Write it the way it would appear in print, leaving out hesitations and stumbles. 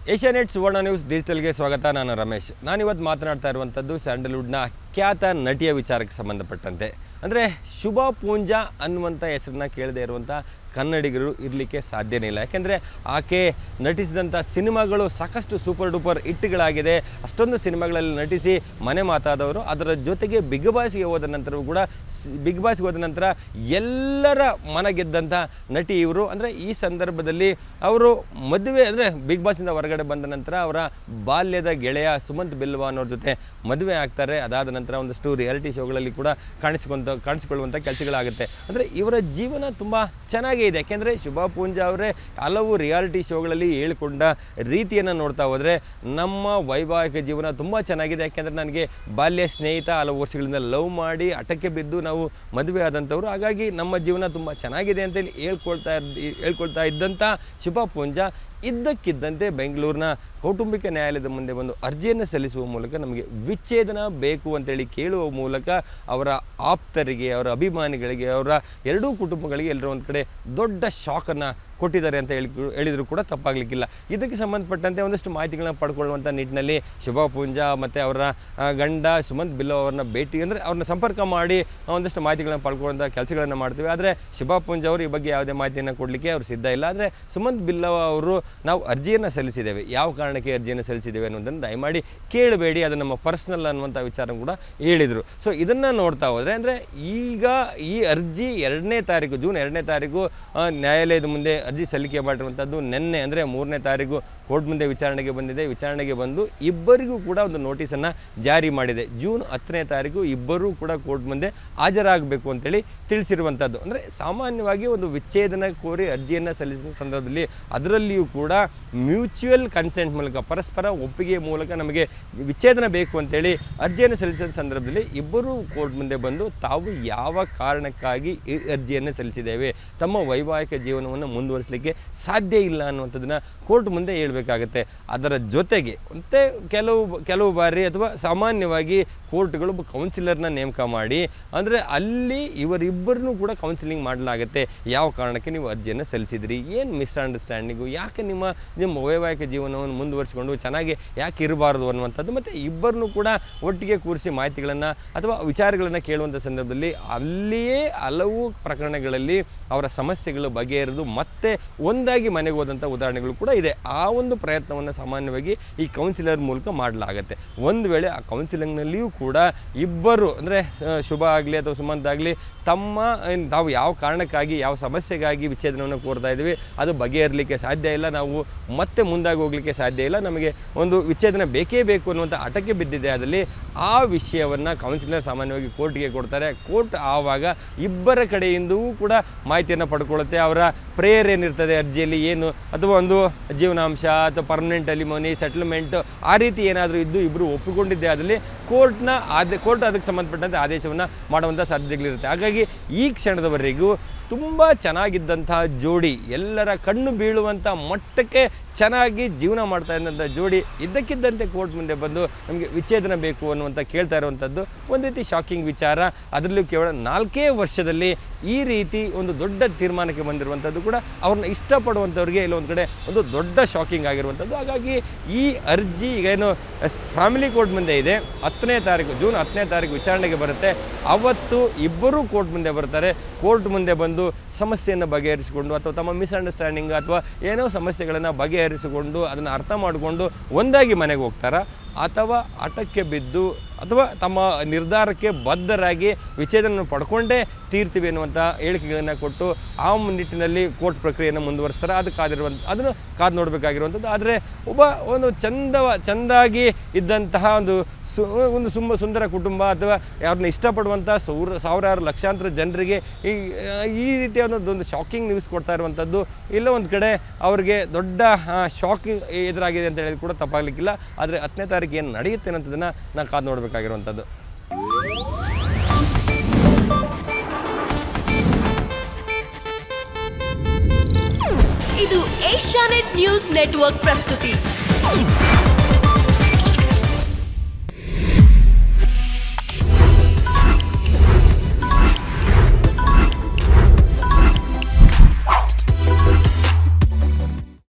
Asianet ಸುವರ್ಣ news ಡಿಜಿಟಲ್ಗೆ ಸ್ವಾಗತ. ನಾನು ರಮೇಶ್. ನಾನಿವತ್ತು ಮಾತನಾಡ್ತಾ ಇರುವಂಥದ್ದು ಸ್ಯಾಂಡಲ್ವುಡ್ನ ಖ್ಯಾತ ನಟಿಯ ವಿಚಾರಕ್ಕೆ ಸಂಬಂಧಪಟ್ಟಂತೆ. ಅಂದರೆ ಶುಭಾ ಪೂಂಜಾ ಅನ್ನುವಂಥ ಹೆಸರನ್ನ ಕೇಳದೇ ಇರುವಂಥ ಕನ್ನಡಿಗರು ಇರಲಿಕ್ಕೆ ಸಾಧ್ಯನೇ ಇಲ್ಲ. ಯಾಕೆಂದರೆ ಆಕೆ ನಟಿಸಿದಂಥ ಸಿನಿಮಾಗಳು ಸಾಕಷ್ಟು ಸೂಪರ್ ಡೂಪರ್ ಹಿಟ್ಗಳಾಗಿದೆ. ಅಷ್ಟೊಂದು ಸಿನಿಮಾಗಳಲ್ಲಿ ನಟಿಸಿ ಮನೆ ಮಾತಾದವರು. ಅದರ ಜೊತೆಗೆ ಬಿಗ್ ಬಾಸ್ಗೆ ಹೋದ ನಂತರವೂ ಕೂಡ ಎಲ್ಲರ ಮನ ಗೆದ್ದಂಥ ನಟಿ ಇವರು. ಅಂದರೆ ಈ ಸಂದರ್ಭದಲ್ಲಿ ಅವರು ಮದುವೆ ಅಂದರೆ ಬಿಗ್ ಬಾಸಿಂದ ಹೊರಗಡೆ ಬಂದ ನಂತರ ಅವರ ಬಾಲ್ಯದ ಗೆಳೆಯ ಸುಮಂತ್ ಬಿಲ್ವಾ ಅನ್ನೋರ ಜೊತೆ ಮದುವೆ ಆಗ್ತಾರೆ. ಅದಾದ ನಂತರ ಒಂದಷ್ಟು ರಿಯಾಲಿಟಿ ಶೋಗಳಲ್ಲಿ ಕೂಡ ಕಾಣಿಸಿಕೊಳ್ಳುವಂಥ ಕೆಲಸಗಳಾಗುತ್ತೆ. ಅಂದರೆ ಇವರ ಜೀವನ ತುಂಬ ಚೆನ್ನಾಗೇ ಇದೆ. ಯಾಕೆಂದರೆ ಶುಭಾ ಪೂಂಜಾ ಅವರೇ ಹಲವು ರಿಯಾಲಿಟಿ ಶೋಗಳಲ್ಲಿ ಹೇಳಿಕೊಂಡ ರೀತಿಯನ್ನು ನೋಡ್ತಾ ಹೋದರೆ ನಮ್ಮ ವೈವಾಹಿಕ ಜೀವನ ತುಂಬ ಚೆನ್ನಾಗಿದೆ. ಯಾಕೆಂದರೆ ನನಗೆ ಬಾಲ್ಯ ಸ್ನೇಹಿತ ಹಲವು ವರ್ಷಗಳಿಂದ ಲವ್ ಮಾಡಿ ಹಠಕ್ಕೆ ಬಿದ್ದು ನಾವು ಮದುವೆ ಆದಂಥವ್ರು. ಹಾಗಾಗಿ ನಮ್ಮ ಜೀವನ ತುಂಬ ಚೆನ್ನಾಗಿದೆ ಅಂತೇಳಿ ಹೇಳ್ಕೊಳ್ತಾ ಇದ್ದಂಥ ಶುಭಾ ಪೂಂಜಾ ಇದ್ದಕ್ಕಿದ್ದಂತೆ ಬೆಂಗಳೂರಿನ ಕೌಟುಂಬಿಕ ನ್ಯಾಯಾಲಯದ ಮುಂದೆ ಒಂದು ಅರ್ಜಿಯನ್ನು ಸಲ್ಲಿಸುವ ಮೂಲಕ ನಮಗೆ ವಿಚ್ಛೇದನ ಬೇಕು ಅಂತೇಳಿ ಕೇಳುವ ಮೂಲಕ ಅವರ ಆಪ್ತರಿಗೆ, ಅವರ ಅಭಿಮಾನಿಗಳಿಗೆ, ಅವರ ಎರಡೂ ಕುಟುಂಬಗಳಿಗೆ ಎಲ್ಲರೂ ಒಂದು ಕಡೆ ದೊಡ್ಡ ಶಾಕನ್ನು ಕೊಟ್ಟಿದ್ದಾರೆ ಅಂತ ಹೇಳಿದರೂ ಕೂಡ ತಪ್ಪಾಗಲಿಕ್ಕಿಲ್ಲ. ಇದಕ್ಕೆ ಸಂಬಂಧಪಟ್ಟಂತೆ ಒಂದಷ್ಟು ಮಾಹಿತಿಗಳನ್ನ ಪಡ್ಕೊಳ್ಳುವಂಥ ನಿಟ್ಟಿನಲ್ಲಿ ಶುಭಾ ಪೂಂಜಾ ಮತ್ತು ಅವರ ಗಂಡ ಸುಮಂತ್ ಬಿಲ್ಲೋ ಅವ್ರನ್ನ ಅವ್ರನ್ನ ಸಂಪರ್ಕ ಮಾಡಿ ಒಂದಷ್ಟು ಮಾಹಿತಿಗಳನ್ನ ಪಡ್ಕೊಳ್ಳುವಂಥ ಕೆಲಸಗಳನ್ನು ಮಾಡ್ತೀವಿ. ಆದರೆ ಶುಭಾ ಪೂಂಜಾ ಅವರು ಈ ಬಗ್ಗೆ ಯಾವುದೇ ಮಾಹಿತಿಯನ್ನು ಕೊಡಲಿಕ್ಕೆ ಅವರು ಸಿದ್ಧ ಇಲ್ಲ. ಆದರೆ ಸುಮಂತ್ ಬಿಲ್ಲೋ ಅವರು ನಾವು ಅರ್ಜಿಯನ್ನು ಸಲ್ಲಿಸಿದ್ದೇವೆ, ಯಾವ ಕಾರಣಕ್ಕೆ ಅರ್ಜಿಯನ್ನು ಸಲ್ಲಿಸಿದ್ದೇವೆ ಅನ್ನೋದನ್ನು ದಯಮಾಡಿ ಕೇಳಬೇಡಿ, ಅದು ನಮ್ಮ ಪರ್ಸ್ನಲ್ ಅನ್ನುವಂಥ ವಿಚಾರ ಕೂಡ ಹೇಳಿದರು. ಸೊ ಇದನ್ನು ನೋಡ್ತಾ ಹೋದರೆ ಅಂದರೆ ಈಗ ಈ ಅರ್ಜಿ ಜೂನ್ 2ನೇ ತಾರೀಕು ನ್ಯಾಯಾಲಯದ ಮುಂದೆ ಅರ್ಜಿ ಸಲ್ಲಿಕೆ ಮಾಡಿರುವಂಥದ್ದು. ನಿನ್ನೆ ಅಂದರೆ 3ನೇ ತಾರೀಕು ಕೋರ್ಟ್ ಮುಂದೆ ವಿಚಾರಣೆಗೆ ಬಂದಿದೆ. ವಿಚಾರಣೆಗೆ ಬಂದು ಇಬ್ಬರಿಗೂ ಕೂಡ ಒಂದು ನೋಟಿಸನ್ನು ಜಾರಿ ಮಾಡಿದೆ. ಜೂನ್ 10ನೇ ತಾರೀಕು ಇಬ್ಬರೂ ಕೂಡ ಕೋರ್ಟ್ ಮುಂದೆ ಹಾಜರಾಗಬೇಕು ಅಂತೇಳಿ ತಿಳಿಸಿರುವಂಥದ್ದು. ಅಂದರೆ ಸಾಮಾನ್ಯವಾಗಿ ಒಂದು ವಿಚ್ಛೇದನ ಕೋರಿ ಅರ್ಜಿಯನ್ನು ಸಲ್ಲಿಸಿದ ಸಂದರ್ಭದಲ್ಲಿ ಅದರಲ್ಲಿಯೂ ಕೂಡ ಮ್ಯೂಚುವಲ್ ಕನ್ಸೆಂಟ್ ಮೂಲಕ, ಪರಸ್ಪರ ಒಪ್ಪಿಗೆ ಮೂಲಕ ನಮಗೆ ವಿಚ್ಛೇದನ ಬೇಕು ಅಂತೇಳಿ ಅರ್ಜಿಯನ್ನು ಸಲ್ಲಿಸಿದ ಸಂದರ್ಭದಲ್ಲಿ ಇಬ್ಬರೂ ಕೋರ್ಟ್ ಮುಂದೆ ಬಂದು ತಾವು ಯಾವ ಕಾರಣಕ್ಕಾಗಿ ಈ ಅರ್ಜಿಯನ್ನು ಸಲ್ಲಿಸಿದ್ದೇವೆ, ತಮ್ಮ ವೈವಾಹಿಕ ಜೀವನವನ್ನು ಮುಂದುವರಿಸಲಿಕ್ಕೆ ಸಾಧ್ಯ ಇಲ್ಲ ಅನ್ನುವಂಥದ್ದನ್ನು ಕೋರ್ಟ್ ಮುಂದೆ ಹೇಳಬೇಕಾಗತ್ತೆ. ಅದರ ಜೊತೆಗೆ ಮತ್ತೆ ಕೆಲವು ಬಾರಿ ಅಥವಾ ಸಾಮಾನ್ಯವಾಗಿ ಕೋರ್ಟ್ಗಳು ಕೌನ್ಸಿಲರ್ನ ನೇಮಕ ಮಾಡಿ ಅಂದರೆ ಅಲ್ಲಿ ಇವರಿಬ್ಬರನ್ನೂ ಕೂಡ ಕೌನ್ಸಿಲಿಂಗ್ ಮಾಡಲಾಗುತ್ತೆ. ಯಾವ ಕಾರಣಕ್ಕೆ ನೀವು ಅರ್ಜಿಯನ್ನು ಸಲ್ಲಿಸಿದ್ರಿ, ಏನು ಮಿಸ್ಅಂಡರ್ಸ್ಟ್ಯಾಂಡಿಂಗು, ಯಾಕೆ ನಿಮ್ಮ ವೈವಾಹಿಕ ಜೀವನವನ್ನು ಮುಂದುವರಿಸಿಕೊಂಡು ಚೆನ್ನಾಗಿ ಯಾಕೆ ಇರಬಾರ್ದು ಅನ್ನುವಂಥದ್ದು. ಮತ್ತು ಇಬ್ಬರನ್ನೂ ಕೂಡ ಒಟ್ಟಿಗೆ ಕೂರಿಸಿ ಮಾಹಿತಿಗಳನ್ನು ಅಥವಾ ವಿಚಾರಗಳನ್ನು ಕೇಳುವಂಥ ಸಂದರ್ಭದಲ್ಲಿ ಅಲ್ಲಿಯೇ ಹಲವು ಪ್ರಕರಣಗಳಲ್ಲಿ ಅವರ ಸಮಸ್ಯೆಗಳು ಬಗೆಹರಿದು ಮತ್ತೆ ಒಂದಾಗಿ ಮನೆಗೆ ಹೋದಂಥ ಉದಾಹರಣೆಗಳು ಕೂಡ ಇದೆ. ಆ ಒಂದು ಪ್ರಯತ್ನವನ್ನು ಸಾಮಾನ್ಯವಾಗಿ ಈ ಕೌನ್ಸಿಲರ್ ಮೂಲಕ ಮಾಡಲಾಗುತ್ತೆ. ಒಂದು ವೇಳೆ ಆ ಕೌನ್ಸಿಲಿಂಗ್ನಲ್ಲಿಯೂ ಕೂಡ ಇಬ್ಬರು ಅಂದರೆ ಶುಭ ಆಗಲಿ ಅಥವಾ ಸುಮಂತ್ ಆಗಲಿ ತಾವು ಯಾವ ಕಾರಣಕ್ಕಾಗಿ ಯಾವ ಸಮಸ್ಯೆಗಾಗಿ ವಿಚ್ಛೇದನವನ್ನು ಕೋರ್ತಾ ಇದ್ದೀವಿ ಅದು ಬಗೆಹರಲಿಕ್ಕೆ ಸಾಧ್ಯ ಇಲ್ಲ, ನಾವು ಮತ್ತೆ ಮುಂದಾಗಿ ಹೋಗಲಿಕ್ಕೆ ಸಾಧ್ಯ ಇಲ್ಲ, ನಮಗೆ ಒಂದು ವಿಚ್ಛೇದನ ಬೇಕೇ ಬೇಕು ಅನ್ನುವಂಥ ಹಠಕ್ಕೆ ಬಿದ್ದಿದೆ. ಅದರಲ್ಲಿ ಆ ವಿಷಯವನ್ನು ಕೌನ್ಸಿಲರ್ ಸಾಮಾನ್ಯವಾಗಿ ಕೋರ್ಟ್ಗೆ ಕೊಡ್ತಾರೆ. ಕೋರ್ಟ್ ಆವಾಗ ಇಬ್ಬರ ಕಡೆಯಿಂದವೂ ಕೂಡ ಮಾಹಿತಿಯನ್ನು ಪಡ್ಕೊಳ್ಳುತ್ತೆ. ಅವರ ಪ್ರೇಯರ್ ಏನಿರ್ತದೆ ಅರ್ಜಿಯಲ್ಲಿ ಏನು, ಅಥವಾ ಒಂದು ಜೀವನಾಂಶ ಅಥವಾ ಪರ್ಮನೆಂಟ್ ಅಲಿಮೋನಿ ಸೆಟಲ್ಮೆಂಟ್ ಆ ರೀತಿ ಏನಾದರೂ ಇದ್ದು ಇಬ್ಬರು ಒಪ್ಪಿಕೊಂಡಿದ್ದೆ ಅದರಲ್ಲಿ ಕೋರ್ಟ್ ಅದಕ್ಕೆ ಸಂಬಂಧಪಟ್ಟಂತೆ ಆದೇಶವನ್ನು ಮಾಡುವಂಥ ಸಾಧ್ಯತೆಗಳಿರುತ್ತೆ. ಹಾಗಾಗಿ ಈ ಕ್ಷಣದವರೆಗೂ ತುಂಬ ಚೆನ್ನಾಗಿದ್ದಂತಹ ಜೋಡಿ, ಎಲ್ಲರ ಕಣ್ಣು ಬೀಳುವಂಥ ಮಟ್ಟಕ್ಕೆ ಚೆನ್ನಾಗಿ ಜೀವನ ಮಾಡ್ತಾ ಇದ್ದಂಥ ಜೋಡಿ ಇದ್ದಕ್ಕಿದ್ದಂತೆ ಕೋರ್ಟ್ ಮುಂದೆ ಬಂದು ನಮಗೆ ವಿಚ್ಛೇದನ ಬೇಕು ಅನ್ನುವಂಥ ಕೇಳ್ತಾ ಇರುವಂಥದ್ದು ಒಂದು ರೀತಿ ಶಾಕಿಂಗ್ ವಿಚಾರ. ಅದರಲ್ಲೂ ಕೇವಲ 4 ವರ್ಷದಲ್ಲಿ ಈ ರೀತಿ ಒಂದು ದೊಡ್ಡ ತೀರ್ಮಾನಕ್ಕೆ ಬಂದಿರುವಂಥದ್ದು ಕೂಡ ಅವ್ರನ್ನ ಇಷ್ಟಪಡುವಂಥವ್ರಿಗೆ ಇಲ್ಲೊಂದು ಕಡೆ ಒಂದು ದೊಡ್ಡ ಶಾಕಿಂಗ್ ಆಗಿರುವಂಥದ್ದು. ಹಾಗಾಗಿ ಈ ಅರ್ಜಿ ಈಗ ಏನು ಫ್ಯಾಮಿಲಿ ಕೋರ್ಟ್ ಮುಂದೆ ಇದೆ, ಜೂನ್ 10ನೇ ತಾರೀಕು ವಿಚಾರಣೆಗೆ ಬರುತ್ತೆ. ಅವತ್ತು ಇಬ್ಬರೂ ಕೋರ್ಟ್ ಮುಂದೆ ಬರ್ತಾರೆ. ಕೋರ್ಟ್ ಮುಂದೆ ಬಂದು ಸಮಸ್ಯೆಯನ್ನು ಬಗೆಹರಿಸಿಕೊಂಡು ಅಥವಾ ತಮ್ಮ ಮಿಸ್ಅಂಡರ್ಸ್ಟ್ಯಾಂಡಿಂಗ್ ಅಥವಾ ಏನೋ ಸಮಸ್ಯೆಗಳನ್ನು ಬಗೆಹರಿಸಿಕೊಂಡು ಅದನ್ನು ಅರ್ಥ ಮಾಡಿಕೊಂಡು ಒಂದಾಗಿ ಮನೆಗೆ ಹೋಗ್ತಾರಾ, ಅಥವಾ ಹಠಕ್ಕೆ ಬಿದ್ದು ಅಥವಾ ತಮ್ಮ ನಿರ್ಧಾರಕ್ಕೆ ಬದ್ಧರಾಗಿ ವಿಚ್ಛೇದನ ಪಡ್ಕೊಂಡೇ ತೀರ್ತೀವಿ ಅನ್ನುವಂಥ ಹೇಳಿಕೆಗಳನ್ನು ಕೊಟ್ಟು ಆ ನಿಟ್ಟಿನಲ್ಲಿ ಕೋರ್ಟ್ ಪ್ರಕ್ರಿಯೆಯನ್ನು ಮುಂದುವರಿಸ್ತಾರೆ. ಅದನ್ನು ಕಾದು ನೋಡಬೇಕಾಗಿರುವಂಥದ್ದು. ಆದರೆ ಒಂದು ಚೆಂದಾಗಿ ಇದ್ದಂತಹ ಒಂದು ಸುಂದರ ಕುಟುಂಬ ಅಥವಾ ಅವ್ರನ್ನ ಇಷ್ಟಪಡುವಂಥ ಸಾವಿರಾರು ಲಕ್ಷಾಂತರ ಜನರಿಗೆ ಈ ರೀತಿಯ ಒಂದು ಶಾಕಿಂಗ್ ನ್ಯೂಸ್ ಕೊಡ್ತಾ ಇರುವಂಥದ್ದು ಎಲ್ಲೋ ಒಂದು ಕಡೆ ಅವ್ರಿಗೆ ದೊಡ್ಡ ಶಾಕಿಂಗ್ ಎದುರಾಗಿದೆ ಅಂತ ಹೇಳಿ ಕೂಡ ತಪ್ಪಾಗಲಿಕ್ಕಿಲ್ಲ. ಆದರೆ 10ನೇ ತಾರೀಕು ಏನು ನಡೆಯುತ್ತೆ ಅನ್ನೋದನ್ನು ನಾವು ಕಾದು ನೋಡಬೇಕಾಗಿರುವಂಥದ್ದು. ಇದು ಏಷ್ಯಾನೆಟ್ ನ್ಯೂಸ್ ನೆಟ್ವರ್ಕ್ ಪ್ರಸ್ತುತಿ.